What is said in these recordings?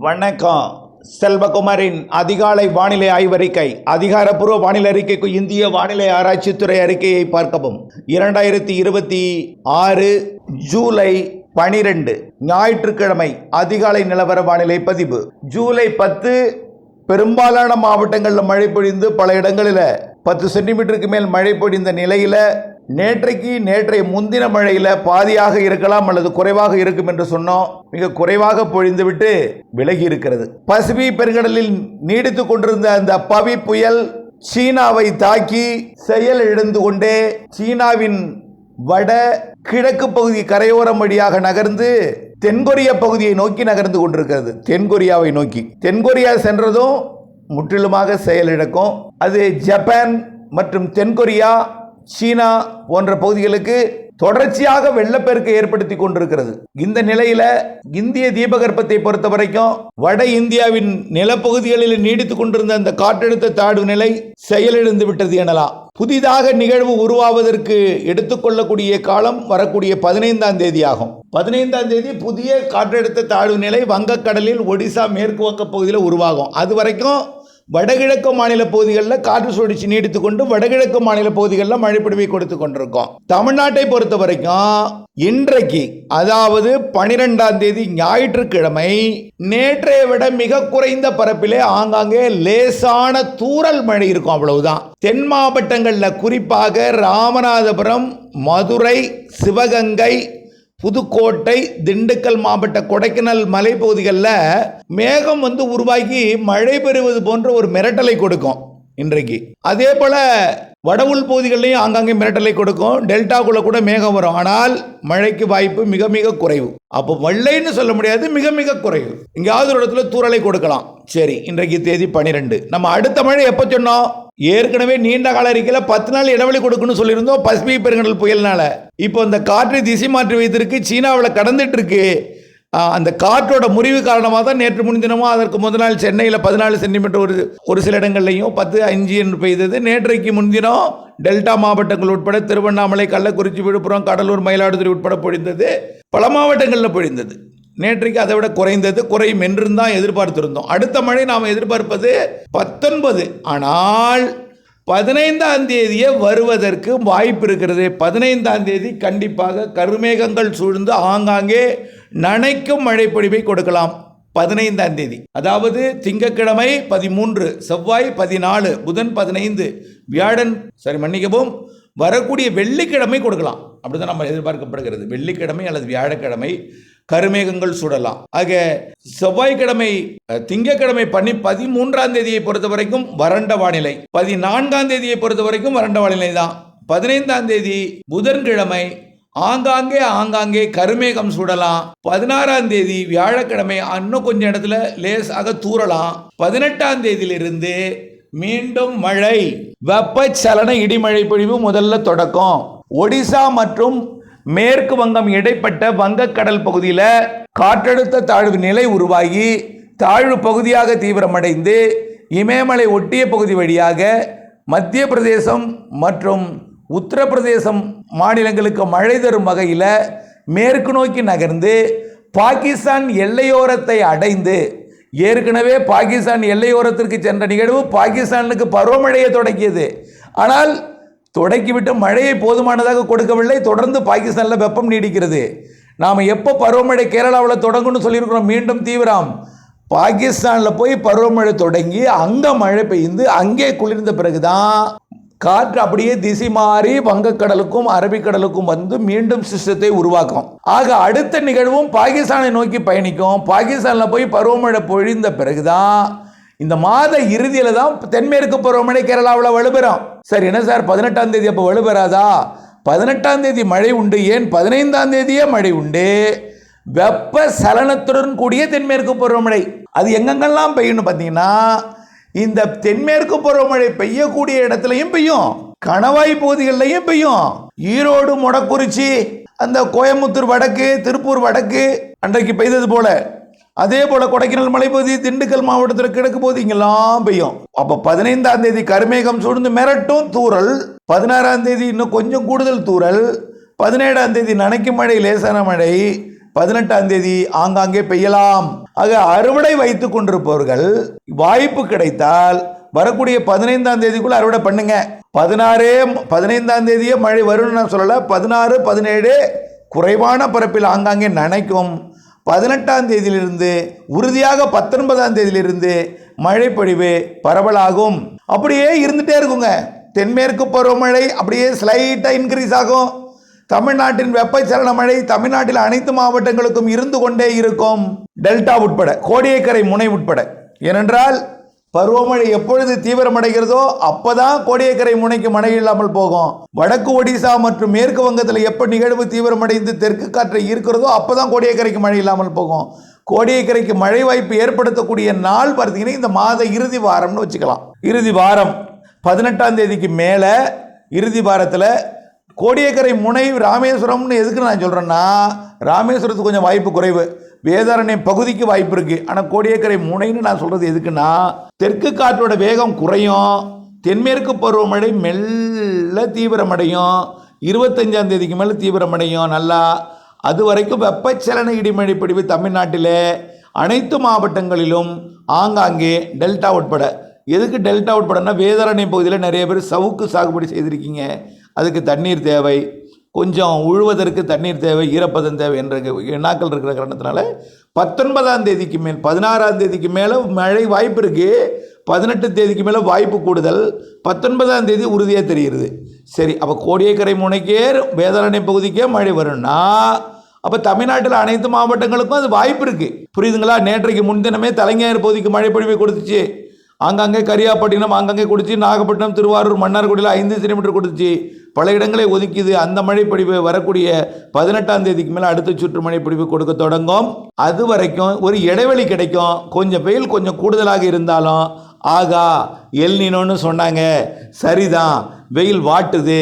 வணக்கம். செல்வகுமாரின் அதிகாலை வானிலை ஆய்வறிக்கை. அதிகாரப்பூர்வ வானிலை அறிக்கைக்கு இந்திய வானிலை ஆராய்ச்சித்துறை அறிக்கையை பார்க்கவும். 2026 ஜூலை 12 ஞாயிற்றுக்கிழமை அதிகாலை நிலவர வானிலை பதிவு. ஜூலை 10 பெரும்பாலான மாவட்டங்களில் மழை பொழிந்து பல இடங்களில் 10 சென்டிமீட்டருக்கு மேல் மழை பொழிந்த நிலையில் நேற்றைய முந்தின மழையில் பாதியாக இருக்கலாம் அல்லது குறைவாக இருக்கும் என்று சொன்னோம். மிக குறைவாக பொழிந்துவிட்டு விலகி இருக்கிறது. பசிபிக் பெருங்கடலில் நீடித்துக் கொண்டிருந்த அந்த பவி புயல் சீனாவை தாக்கி செயல் இழந்து கொண்டே சீனாவின் வட கிழக்கு பகுதி கரையோரம் வழியாக நகர்ந்து தென்கொரியா பகுதியை நோக்கி நகர்ந்து கொண்டிருக்கிறது. தென்கொரியாவை நோக்கி தென்கொரியா சென்றதும் முற்றிலுமாக செயலிழக்கும். அது ஜப்பான் மற்றும் தென்கொரியா, சீனா போன்ற பகுதிகளுக்கு தொடர்ச்சியாக வெள்ளப்பெருக்கை ஏற்படுத்தி கொண்டிருக்கிறது. இந்த நிலையில இந்திய தீபகற்பத்தை பொறுத்த வரைக்கும் வட இந்தியாவின் நிலப்பகுதிகளில் நீடித்துக் கொண்டிருந்த அந்த காற்றழுத்த தாழ்வு நிலை செயலிழந்து விட்டது எனலாம். புதிதாக நிகழ்வு உருவாவதற்கு எடுத்துக்கொள்ளக்கூடிய காலம் வரக்கூடிய 15ஆம் தேதி ஆகும். 15ஆம் தேதி புதிய காற்றழுத்த தாழ்வு நிலை வங்கக்கடலில் ஒடிசா மேற்கு வங்க பகுதியில் உருவாகும். அது வரைக்கும் வடகிழக்கு மாநில பகுதிகளில் காற்று சுழற்சி நீடித்துக் கொண்டு வடகிழக்கு மாநில பகுதிகளில் மழைப்பொழிவை கொடுத்து கொண்டிருக்கோம். தமிழ்நாட்டை பொறுத்த வரைக்கும் இன்றைக்கு, அதாவது 12ஆம் தேதி ஞாயிற்றுக்கிழமை, நேற்றைய விட மிக குறைந்த பரப்பிலே ஆங்காங்கே லேசான தூறல் மழை இருக்கும், அவ்வளவுதான். தென் மாவட்டங்களில் குறிப்பாக ராமநாதபுரம், மதுரை, சிவகங்கை, புதுக்கோட்டை, திண்டுக்கல் மாவட்ட கொடைக்கானல் மலைப்பகுதிகளில் மேகம் உருவாகி மழை பெறுவது போன்ற ஒரு மிரட்டலை கொடுக்கும் இன்றைக்கு. அதே போல வட உள் பகுதிகளிலையும் ஆங்காங்கே மிரட்டலை கொடுக்கும். டெல்டாக்குள்ள கூட மேகம் வரும், ஆனால் மழைக்கு வாய்ப்பு மிக மிக குறைவு. அப்போ வெள்ளைன்னு சொல்ல முடியாது, மிக மிக குறைவு. எங்கேயாவது ஒரு இடத்துல தூறலை கொடுக்கலாம். சரி, இன்றைக்கு தேதி 12. நம்ம அடுத்த மழை எப்போ சொன்னோம்? ஏற்கனவே நீண்ட கால அறிக்கையில் 10 நாள் இடைவெளி கொடுக்கணும்னு சொல்லியிருந்தோம் பசிபிக் பெருங்கடல் புயல்னால. இப்போ இந்த காற்றை திசை மாற்றி வைத்திருக்கு, சீனாவில் கடந்துட்டு இருக்கு. அந்த காற்றோட முறிவு காரணமாக தான் நேற்று முன்தினமும் அதற்கு முதல் நாள் சென்னையில் 14 சென்டிமீட்டர் ஒரு சில இடங்கள்லையும் 10.5 என்று பெய்தது. நேற்றைக்கு முன்தினம் டெல்டா மாவட்டங்கள் உட்பட திருவண்ணாமலை, கள்ளக்குறிச்சி, விழுப்புரம், கடலூர், மயிலாடுதுறை உட்பட பொழிந்தது. பல மாவட்டங்களில் பொழிந்தது. நேற்றைக்கு அதை விட குறையும் என்றும் தான் எதிர்பார்த்திருந்தோம். அடுத்த மழை நாம் எதிர்பார்ப்பது 19. ஆனால் 15ஆம் தேதியே வருவதற்கு வாய்ப்பு இருக்கிறது. 15ஆம் தேதி கண்டிப்பாக கருமேகங்கள் சூழ்ந்து ஆங்காங்கே நனைக்கும் மழைப்பொழிவை கொடுக்கலாம். 15ஆம் தேதி, அதாவது திங்கட்கிழமை 13, செவ்வாய் 14, புதன் 15, வியாழன் வரக்கூடிய வெள்ளிக்கிழமை கொடுக்கலாம். அப்படிதான் நம்ம எதிர்பார்க்கப்படுகிறது. வெள்ளிக்கிழமை அல்லது வியாழக்கிழமை கருமேகங்கள் சூடலாம். ஆக செவ்வாய்க்கிழமை, திங்கட்கிழமை 13ஆம் தேதியை பொறுத்த வரைக்கும் வறண்ட வானிலை. 14ஆம் தேதியை பொறுத்த வரைக்கும் வறண்ட வானிலை தான். 15ஆம் தேதி புதன்கிழமை ஆங்காங்கே கருமேகம் சூடலாம். 16ஆம் தேதி வியாழக்கிழமை இன்னும் கொஞ்சம் இடத்துல லேசாக தூறலாம். 18ஆம் தேதியிலிருந்து மீண்டும் மழை, வெப்பச்சலன இடிமழை பொழிவு முதல்ல தொடக்கம். ஒடிசா மற்றும் மேற்கு வங்கம் இடைப்பட்ட வங்கக்கடல் பகுதியில் காற்றழுத்த தாழ்வு நிலை உருவாகி தாழ்வு பகுதியாக தீவிரமடைந்து இமயமலை ஒட்டிய பகுதி வழியாக மத்திய பிரதேசம் மற்றும் உத்தரப்பிரதேசம் மாநிலங்களுக்கு மழை தரும் வகையில் மேற்கு நோக்கி நகர்ந்து பாகிஸ்தான் எல்லையோரத்தை அடைந்து, ஏற்கனவே பாகிஸ்தான் எல்லையோரத்திற்கு சென்ற நிகழ்வு பாகிஸ்தானுக்கு பருவமழையை தொடங்கியது. ஆனால் தொடக்கிவிட்டு மழையை போதுமானதாக கொடுக்கவில்லை. தொடர்ந்து பாகிஸ்தானில் வெப்பம் நீடிக்கிறது. நாம் எப்போ பருவமழை கேரளாவில் தொடங்கும்னு சொல்லியிருக்கிறோம். மீண்டும் தீவிரம். பாகிஸ்தானில் போய் பருவமழை தொடங்கி அங்கே மழை பெய்ந்து அங்கே குளிர்ந்த பிறகுதான் காற்று அப்படியே திசை மாறி வங்கக்கடலுக்கும் அரபிக்கடலுக்கும் வந்து மீண்டும் சிஸ்டத்தை உருவாக்கும். ஆக அடுத்த நிகழ்வும் பாகிஸ்தானை நோக்கி பயணிக்கும். பாகிஸ்தானில் போய் பருவமழை பொழிந்த பிறகுதான் இந்த மாத இறுதியில் தான் தென்மேற்கு பருவமழை கேரளாவில் வலுப்பெறும். சரி, என்ன சார் 18ஆம் தேதி அப்போ வலுப்பெறாதா? 18ஆம் தேதி மழை உண்டு. ஏன் 15ஆம் தேதியே மழை உண்டு. வெப்ப சலனத்துடன் கூடிய தென்மேற்கு பருவமழை. அது எங்கெங்கெல்லாம் பெய்யும்னு பார்த்தீங்கன்னா, இந்த தென்மேற்கு பருவமழை பெய்யக்கூடிய இடத்துலையும் பெய்யும், கணவாய் பகுதிகளிலையும் பெய்யும். ஈரோடு, மொடக்குறிச்சி, அந்த கோயம்புத்தூர் வடக்கு, திருப்பூர் வடக்கு அன்றைக்கு பெய்தது போல, அதே போல கொடைக்கானல் மலைப்பகுதி, திண்டுக்கல் மாவட்டத்தில் கிழக்கு பகுதி இங்கெல்லாம் பெய்யும். அப்போ 15ஆம் தேதி கருமேகம் சூழ்ந்து மிரட்டும் தூறல். 16ஆம் தேதி இன்னும் கொஞ்சம் கூடுதல் தூறல். 17ஆம் தேதி நனைக்கும் மழை, லேசான மழை. 18ஆம் தேதி ஆங்காங்கே பெய்யலாம். ஆக அறுவடை வைத்துக் கொண்டிருப்பவர்கள் வாய்ப்பு கிடைத்தால் வரக்கூடிய 15ஆம் தேதிக்குள்ள அறுவடை பண்ணுங்க. 15ஆம் தேதியே மழை வரும்னு நான் சொல்லல. 16, 17 குறைவான பரப்பில் ஆங்காங்கே நனைக்கும். 18ஆம் தேதியிலிருந்து உறுதியாக 19ஆம் தேதியிலிருந்து மழை பொழிவு பரவலாகும். அப்படியே இருந்துட்டே இருக்குங்க. தென்மேற்கு பருவமழை அப்படியே ஸ்லைட்டாக இன்க்ரீஸ் ஆகும். தமிழ்நாட்டின் வெப்பச்சலன மழை தமிழ்நாட்டில் அனைத்து மாவட்டங்களுக்கும் இருந்து கொண்டே இருக்கும், டெல்டா உட்பட, கோடியக்கரை முனை உட்பட. ஏனென்றால் பருவமழை எப்பொழுது தீவிரமடைகிறதோ அப்பதான் கோடியக்கரை முனைக்கு மழை இல்லாமல் போகும். வடக்கு ஒடிசா மற்றும் மேற்கு வங்கத்தில் எப்போ நிகழ்வு தீவிரமடைந்து தெற்கு காற்றை இருக்கிறதோ அப்பதான் கோடியக்கரைக்கு மழை இல்லாமல் போகும். கோடியக்கரைக்கு மழை வாய்ப்பு ஏற்படுத்தக்கூடிய நாள் பார்த்தீங்கன்னா இந்த மாத இறுதி வாரம்னு வச்சுக்கலாம். இறுதி வாரம் 18ஆம் தேதிக்கு மேலே இறுதி வாரத்தில் கோடியக்கரை முனை ராமேஸ்வரம்னு எதுக்கு நான் சொல்கிறேன்னா, ராமேஸ்வரத்துக்கு கொஞ்சம் வாய்ப்பு குறைவு, வேதாரண்யம் பகுதிக்கு வாய்ப்பு இருக்குது. ஆனால் கோடியக்கரை முனைன்னு நான் சொல்கிறது எதுக்குன்னா, தெற்கு காற்றோட வேகம் குறையும், தென்மேற்கு பருவமழை மெல்ல தீவிரமடையும், 25ஆம் தேதிக்கு மேலே தீவிரமடையும் நல்லா. அது வரைக்கும் வெப்பச்சலன இடிமழை பொழிவு தமிழ்நாட்டில் அனைத்து மாவட்டங்களிலும் ஆங்காங்கே டெல்டா உட்பட. எதுக்கு டெல்டா உட்படனா, வேதாரண்யம் பகுதியில் நிறைய பேர் சவுக்கு சாகுபடி செய்திருக்கீங்க, அதுக்கு தண்ணீர் தேவை, கொஞ்சம் உழுவதற்கு தண்ணீர் தேவை, ஈரப்பதம் தேவை என்ற எண்ணாக்கள் இருக்கிற காரணத்தினால 19ஆம் தேதிக்கு மேல் 16ஆம் தேதிக்கு மேலே மழை வாய்ப்பு இருக்குது. 18 தேதிக்கு மேலே வாய்ப்பு கூடுதல், 19ஆம் தேதி உறுதியாக தெரிகிறது. சரி, அப்போ கோடியக்கரை முனைக்கே வேதாரண்யம் பகுதிக்கே மழை வரும்னா அப்போ தமிழ்நாட்டில் அனைத்து மாவட்டங்களுக்கும் அது வாய்ப்பு இருக்குது. புரியுதுங்களா? நேற்றைக்கு முன்தினமே தலைஞர் பகுதிக்கு மழை பொழிவை கொடுத்துச்சு. ஆங்காங்கே கரியாப்பட்டினம் ஆங்காங்கே கொடுத்து, நாகப்பட்டினம், திருவாரூர், மன்னார்குடியில் 5 சென்டிமீட்டர் கொடுத்துச்சு. பல இடங்களை ஒதுக்கிது. அந்த மழைப்பொழிவு வரக்கூடிய 18ஆம் தேதிக்கு மேலே அடுத்த சுற்று மழைப்பொழிவு கொடுக்க தொடங்கும். அது வரைக்கும் ஒரு இடைவெளி கிடைக்கும். கொஞ்சம் வெயில் கொஞ்சம் கூடுதலாக இருந்தாலும் ஆகா எல்னினோன்னு சொன்னாங்க, சரிதான், வெயில் வாட்டுது,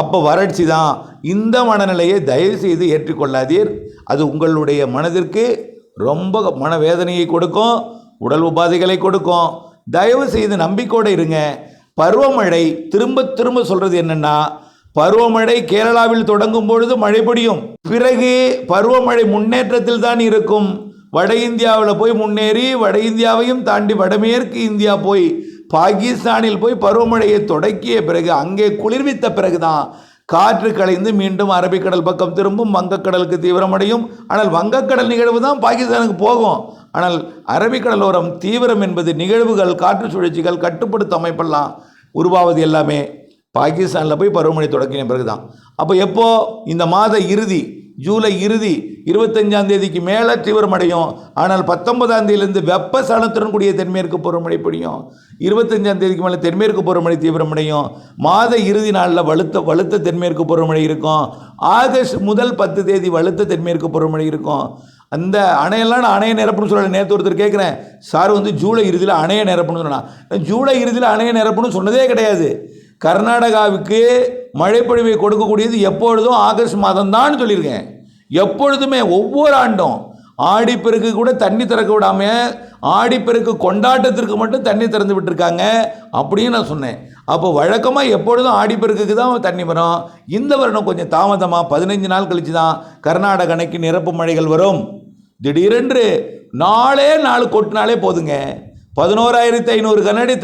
அப்போ வறட்சி தான். இந்த மனநிலையை தயவு செய்து ஏற்றுக்கொள்ளாதீர். அது உங்களுடைய மனதிற்கு ரொம்ப மனவேதனையை கொடுக்கும், உடல் உபாதைகளை கொடுக்கும். தயவு செய்து நம்பிக்கையோடு இருங்க. பருவமழை திரும்ப திரும்ப சொல்கிறது என்னென்னா, பருவமழை கேரளாவில் தொடங்கும் பொழுது மழை பொழியும். பிறகு பருவமழை முன்னேற்றத்தில் தான் இருக்கும். வட இந்தியாவில் போய் முன்னேறி, வட இந்தியாவையும் தாண்டி வடமேற்கு இந்தியா போய் பாகிஸ்தானில் போய் பருவமழையை தொடக்கிய பிறகு, அங்கே குளிர்வித்த பிறகு தான் காற்று கலைந்து மீண்டும் அரபிக்கடல் பக்கம் திரும்பும், வங்கக்கடலுக்கு தீவிரமடையும். ஆனால் வங்கக்கடல் நிகழ்வு தான் பாகிஸ்தானுக்கு போகும். ஆனால் அரபிக்கடலோரம் தீவிரம் என்பது நிகழ்வுகள், காற்று சுழற்சிகள், கட்டுப்படுத்த அமைப்பெல்லாம் உருவாவது எல்லாமே பாகிஸ்தானில் போய் பருவமழை தொடங்கின பிறகு தான். அப்போ எப்போ? இந்த மாத இறுதி, ஜூலை இறுதி 25ஆம் தேதிக்கு மேலே தீவிரமடையும். ஆனால் 19ஆம் தேதியிலிருந்து வெப்பசலத்துடன் கூடிய தென்மேற்கு பருவமழை பொழியும். 25ஆம் தேதிக்கு மேலே தென்மேற்கு பருவமழை தீவிரமடையும். மாத இறுதி நாளில் வலுத்த தென்மேற்கு பருவமழை இருக்கும். ஆகஸ்ட் முதல் 10 தேதி வலுத்த தென்மேற்கு பருவமழை இருக்கும். அந்த அணையெல்லாம் நான் அணையை நிரப்புன்னு சொல்லலை. நேற்று ஒருத்தர் கேட்குறேன், சார் ஜூலை இறுதியில் அணையை நிரப்பணும்னு சொன்னால், ஜூலை இறுதியில் அணையை நிரப்பணும்னு சொன்னதே கிடையாது. கர்நாடகாவுக்கு மழைப்பொழிவை கொடுக்கக்கூடியது எப்பொழுதும் ஆகஸ்ட் மாதம் தான் சொல்லியிருக்கேன். எப்பொழுதுமே ஒவ்வொரு ஆண்டும் ஆடிப்பெருக்கு கூட தண்ணி திறக்க விடாமல் ஆடிப்பெருக்கு கொண்டாட்டத்திற்கு மட்டும் தண்ணி திறந்து விட்டுருக்காங்க அப்படின்னு நான் சொன்னேன். அப்போ வழக்கமாக எப்பொழுதும் ஆடிப்பெருக்குக்கு தான் தண்ணி வரும். இந்த வருடம் கொஞ்சம் தாமதமாக 15 நாள் கழித்து தான் கர்நாடக அணைக்கு நிரப்பு மழைகள் வரும். திடீரென்று 4 கொட்டினாலே போதுங்க, 11,500 கனஅடி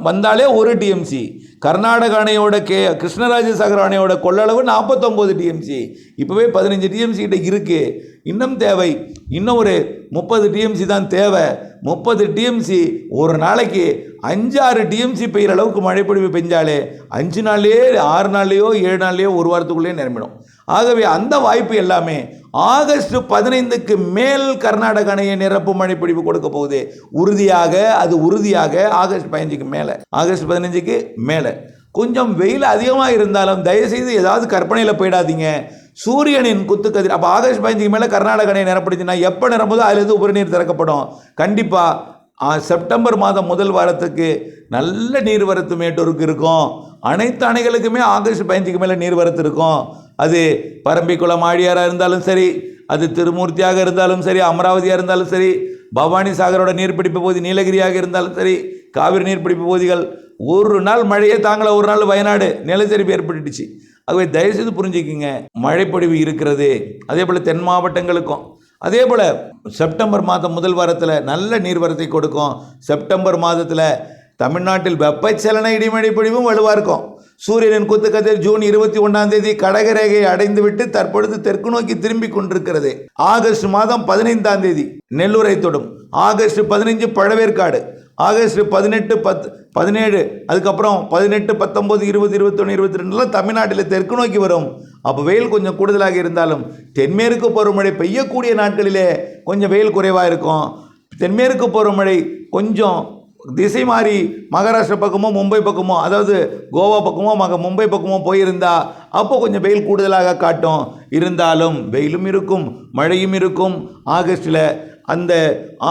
வந்தாலே 1 டிஎம்சி. கர்நாடக அணையோட கிருஷ்ணராஜசாகர் அணையோட கொள்ளளவு 49 டிஎம்சி. இப்போவே 15 டிஎம்சி கிட்ட இருக்குது. இன்னும் தேவை, இன்னும் ஒரு 30 டிஎம்சி தான் தேவை. 30 டிஎம்சி ஒரு நாளைக்கு 5-6 டிஎம்சி பெய்கிற அளவுக்கு மழைப்பொழிவு பெஞ்சாலே 5 நாள்லேயே, 6 நாள்லேயோ, 7 நாள்லேயோ, ஒரு வாரத்துக்குள்ளேயே நிரம்பிடும். ஆகவே அந்த வாய்ப்பு எல்லாமே ஆகஸ்ட் 15க்கு மேல் கர்நாடக அணையை நிரப்பு மழைப்பொழிவு கொடுக்க போகுது உறுதியாக. அது உறுதியாக ஆகஸ்ட் 15க்கு மேலே, ஆகஸ்ட் 15க்கு மேலே. கொஞ்சம் வெயில் அதிகமாக இருந்தாலும் தயவுசெய்து ஏதாவது கற்பனையில் போயிடாதீங்க. சூரியனின் குத்துக்கதிர் அப்போ ஆகஸ்ட் 15க்கு மேலே கர்நாடக அணையை நிரப்படுத்தினா எப்போ நிரம்புதோ அதிலிருந்து உபரிநீர் திறக்கப்படும். கண்டிப்பாக செப்டம்பர் மாதம் முதல் வாரத்துக்கு நல்ல நீர்வரத்து மேட்டூருக்கு இருக்கும். அனைத்து அணைகளுக்குமே ஆகஸ்ட் 15க்கு மேலே நீர்வரத்து இருக்கும். அது பரம்பிக்குளம் ஆழியாராக இருந்தாலும் சரி, அது திருமூர்த்தியாக இருந்தாலும் சரி, அமராவதியாக இருந்தாலும் சரி, பவானி சாகரோட நீர்பிடிப்பு பகுதி நீலகிரியாக இருந்தாலும் சரி, காவிரி நீர்பிடிப்பு பகுதிகள் ஒரு நாள் மழையே தாங்கள, ஒரு நாள் வயநாடு நிலச்சரிவு ஏற்பட்டுச்சு. ஆகவே தயவுசெய்து புரிஞ்சுக்கிங்க, மழைப்பொழிவு இருக்கிறது. அதே போல் தென் மாவட்டங்களுக்கும் அதே போல் செப்டம்பர் மாதம் முதல் வாரத்தில் நல்ல நீர்வரத்தை கொடுக்கும். செப்டம்பர் மாதத்தில் தமிழ்நாட்டில் வெப்பச்சலன இடிமழை பொழிவும் வலுவாக இருக்கும். சூரியனின் குத்துக்கதிர் ஜூன் 21 கடகரேகையை அடைந்து விட்டு தற்பொழுது தெற்கு நோக்கி திரும்பி கொண்டிருக்கிறது. ஆகஸ்ட் மாதம் 15 நெல்லூரை தொடும். ஆகஸ்ட் 15 பழவேற்காடு. ஆகஸ்ட் 18 17 அதுக்கப்புறம் 18 19 20 21 22 தமிழ்நாட்டில் தெற்கு நோக்கி வரும். அப்போ வெயில் கொஞ்சம் கூடுதலாக இருந்தாலும் தென்மேற்கு பருவமழை பெய்யக்கூடிய நாட்களிலே கொஞ்சம் வெயில் குறைவாக இருக்கும். தென்மேற்கு பருவமழை கொஞ்சம் திசை மாறி மகாராஷ்டிரா பக்கமோ மும்பை பக்கமோ, அதாவது கோவா பக்கமோ மும்பை பக்கமோ போயிருந்தா அப்போ கொஞ்சம் வெயில் கூடுதலாக காட்டும். இருந்தாலும் வெயிலும் இருக்கும் மழையும் இருக்கும். ஆகஸ்டில் அந்த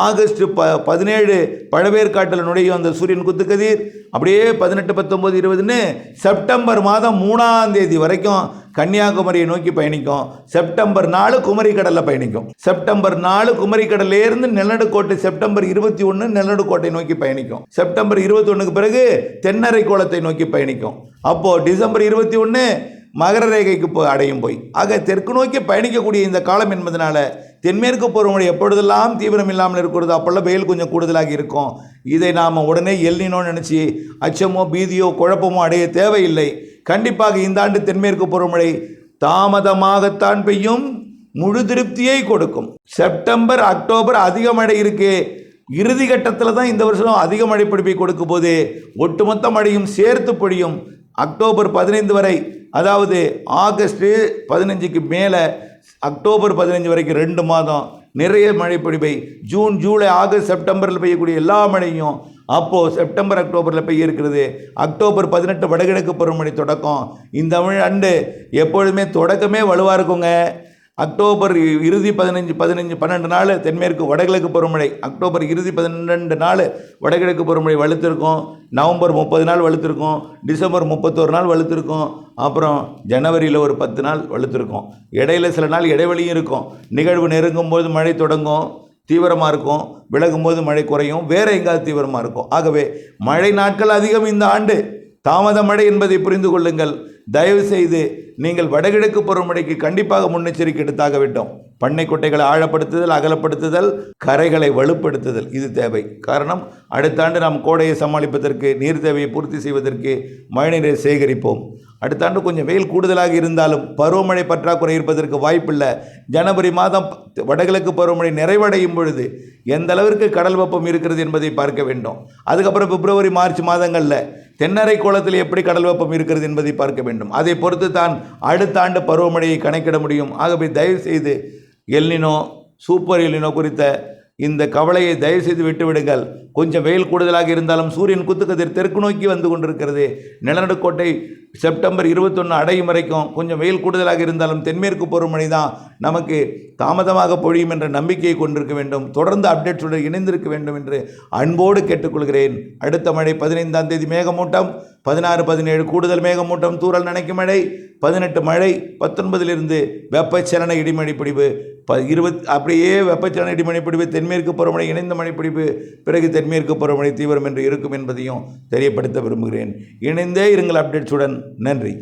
ஆகஸ்ட் 17 பழவேற்காட்டில் நுழையும் அந்த சூரியன் குத்துக்கதிர் அப்படியே 18 19 20 செப்டம்பர் மாதம் 3 வரைக்கும் கன்னியாகுமரியை நோக்கி பயணிக்கும். செப்டம்பர் 4 குமரி கடலில் பயணிக்கும். செப்டம்பர் 4 குமரி கடலிலிருந்து நிலநடுக்கோட்டை செப்டம்பர் 21 நிலநடுக்கோட்டை நோக்கி பயணிக்கும். செப்டம்பர் 21 பிறகு தென்னரை கோலத்தை நோக்கி பயணிக்கும். அப்போது டிசம்பர் 21 மகர ரேகைக்கு அடையும் போய். ஆக தெற்கு நோக்கி பயணிக்கக்கூடிய இந்த காலம் என்பதனால தென்மேற்கு பருவமழை எப்பொழுதெல்லாம் தீவிரம் இல்லாமல் இருக்கிறது அப்போல்லாம் வெயில் கொஞ்சம் கூடுதலாக இருக்கும். இதை நாம் உடனே எல்னினோன்னு நினச்சி அச்சமோ பீதியோ குழப்பமோ அடைய தேவையில்லை. கண்டிப்பாக இந்த ஆண்டு தென்மேற்கு பருவமழை தாமதமாகத்தான் பெய்யும், முழு திருப்தியை கொடுக்கும். செப்டம்பர் அக்டோபர் அதிக மழை இருக்கு. இறுதி கட்டத்தில் தான் இந்த வருஷம் அதிக மழை பிடிப்பை கொடுக்கும் போது ஒட்டுமொத்த மழையும் சேர்த்து பொழியும். அக்டோபர் 15 வரை, அதாவது ஆகஸ்ட் 15க்கு மேலே அக்டோபர் 15 வரைக்கும் 2 மாதம் நிறைய மழை பொழிவை. ஜூன் ஜூலை ஆகஸ்ட் செப்டம்பரில் பெய்யக்கூடிய எல்லா மழையும் அப்போது செப்டம்பர் அக்டோபரில் பெய்ய இருக்கிறது. அக்டோபர் 18 வடகிழக்கு பருவமழை தொடக்கம். இந்த ஆண்டு எப்பொழுதுமே தொடக்கமே வலுவாக இருக்குங்க. அக்டோபர் இறுதி 12 நாள் தென்மேற்கு வடகிழக்கு பருவமழை. அக்டோபர் இறுதி 12 நாள் வடகிழக்கு பருவமழை வலுத்திருக்கும். நவம்பர் 30 நாள் வலுத்திருக்கும். டிசம்பர் 31 நாள் வலுத்திருக்கும். அப்புறம் ஜனவரியில் ஒரு 10 நாள் வலுத்திருக்கும். இடையில சில நாள் இடைவெளியும் இருக்கும். நிகழ்வு நெருங்கும் போது மழை தொடங்கும், தீவிரமாக இருக்கும். விலகும் போது மழை குறையும், வேறு எங்காவது தீவிரமாக இருக்கும். ஆகவே மழை நாட்கள் அதிகம் இந்த ஆண்டு. தாமத மழை என்பதை புரிந்து கொள்ளுங்கள். தயவு செய்து நீங்கள் வடகிழக்கு பருவமழைக்கு கண்டிப்பாக முன்னெச்சரிக்கை எடுத்தாக வேண்டும். பண்ணை குட்டைகளை ஆழப்படுத்துதல், அகலப்படுத்துதல், கரைகளை வலுப்படுத்துதல் இது தேவை. காரணம், அடுத்த ஆண்டு நாம் கோடையை சமாளிப்பதற்கு, நீர் தேவையை பூர்த்தி செய்வதற்கு மழைநீரை சேகரிப்போம். அடுத்த ஆண்டு கொஞ்சம் வெயில் கூடுதலாக இருந்தாலும் பருவமழை பற்றாக்குறை இருப்பதற்கு வாய்ப்பில்லை. ஜனவரி மாதம் வடகிழக்கு பருவமழை நிறைவடையும் பொழுது எந்த அளவிற்கு கடல் வெப்பம் இருக்கிறது என்பதை பார்க்க வேண்டும். அதுக்கப்புறம் பிப்ரவரி மார்ச் மாதங்களில் தென்னரை கோலத்தில் எப்படி கடல் வெப்பம் இருக்கிறது என்பதை பார்க்க வேண்டும். அதை பொறுத்து தான் அடுத்த ஆண்டு பருவமழையை கணக்கிட முடியும். ஆகவே தயவு செய்து எல்னினோ, சூப்பர் எல்னினோ குறித்த இந்த கவலையை தயவுசெய்து விட்டுவிடுங்கள். கொஞ்சம் வெயில் கூடுதலாக இருந்தாலும் சூரியன் குத்துக்கதிர் தெற்கு நோக்கி வந்து கொண்டிருக்கிறது. நிலநடுக்கோட்டை செப்டம்பர் 21 அடையும் வரைக்கும் கொஞ்சம் வெயில் கூடுதலாக இருந்தாலும் தென்மேற்கு பருவமழை தான் நமக்கு தாமதமாக பொழியும் என்ற நம்பிக்கையை கொண்டிருக்க வேண்டும். தொடர்ந்து அப்டேட்ஸுடன் இணைந்திருக்க வேண்டும் என்று அன்போடு கேட்டுக்கொள்கிறேன். அடுத்த மழை 15 மேகமூட்டம், 16 17 கூடுதல் மேகமூட்டம், தூறல் நனைக்கும் மழை, 18 மழை, 19 வெப்பச்சலன இடிமழை பிடிவு, 20 அப்படியே வெப்பச்சலன இடிமழை பிடிவு, தென்மேற்கு பருவமழை இணைந்த மழை பிடிப்பு, பிறகு தென்மேற்கு பருவமழை தீவிரம் என்று இருக்கும் என்பதையும் தெரியப்படுத்த விரும்புகிறேன். இணைந்தே இருங்கள் அப்டேட்ஸுடன். நன்றி.